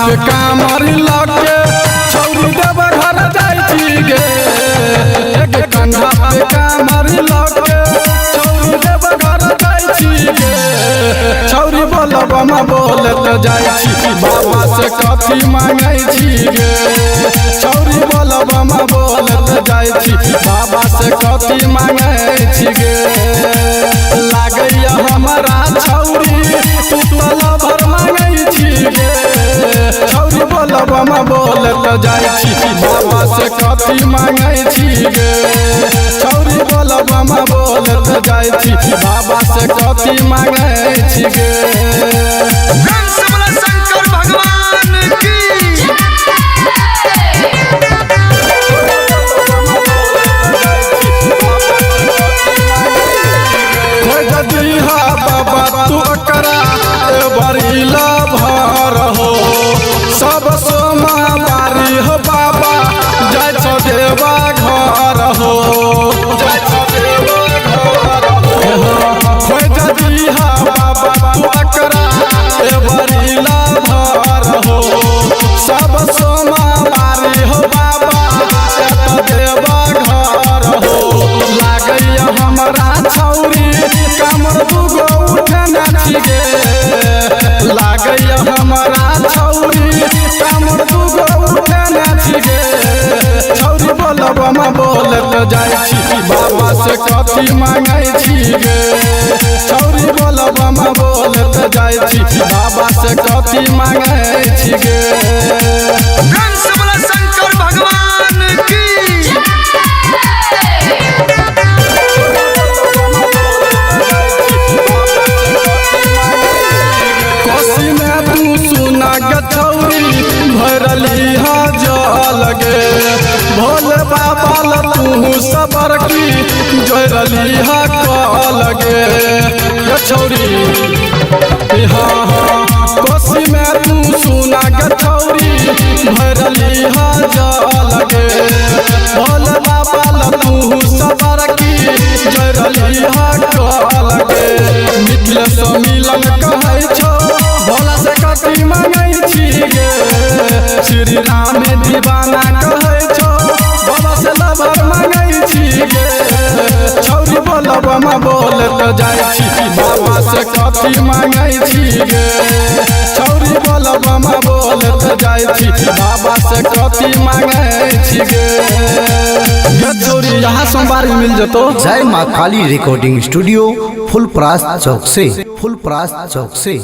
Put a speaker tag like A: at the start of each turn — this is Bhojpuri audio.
A: पे कामर लगे छौरी देव घर जाई छी गे। एक कंधा पे कामर लगे छौरी देव घर जाई छी गे। छौरी बोलबम बोलत जाई छी बाबा से कथी मांगै छी गे। छौरी बोलबम बोलत जाई छी बाबा से कथी मांगै छी गे। लागैया हमरा छौरी टूटल भर मांगै छी गे। छौरी बोलबम बोलत जाई छी बाबा से कथी मांगै छी गे। छौरी बोलबम बोलत जाई छी बाबा से कथी मांगै छी गे।
B: शंकर भगवान की
A: बाबा तू करा बरीला भर हो सब सोमा बारी हो बाबा जय छो देवा घर हो। बाबा तू करा बरीला भर हो सब सोमा बारी हो बाबा देवा घर हो। लागैया हमरा छौरी कमर दुगो उठना छी गे। लागैया हमरा छौरी कमर दुगो उठना छी गे। छौरी बोलबम बोलत जाई छी बाबा से कथी मांगै छी गे। छौरी बोलबम बोलत जाई छी बाबा से कथी मांगै छी गे।
B: शंकर भगवान की
A: कोसी में तू सुना गछौरी भरली हा जल गे। भोले बाबा तू सबर की जोरली हा कल गे। गछौरी कोसी में तू सुना गछौरी भरली हा जल गे। भोले बाबा तू सबर की जोरली हा कल गे। मिथिला से मिलन कहै छो भोला से कथी मांगै छी गे। श्री राम दीवाना कहै छो बाबा से लवर मांगै छी गे। छौरी बोलबम बोलत जाई छी बाबा से कथी मांगै छी गे। छौरी बोलबम बोलत जाई छी बाबा से कथी मांगै छी गे। छौरी यहाँ सोमवार मिल जतो।
C: जय माँ काली रिकॉर्डिंग स्टूडियो फुलपरास चौक से।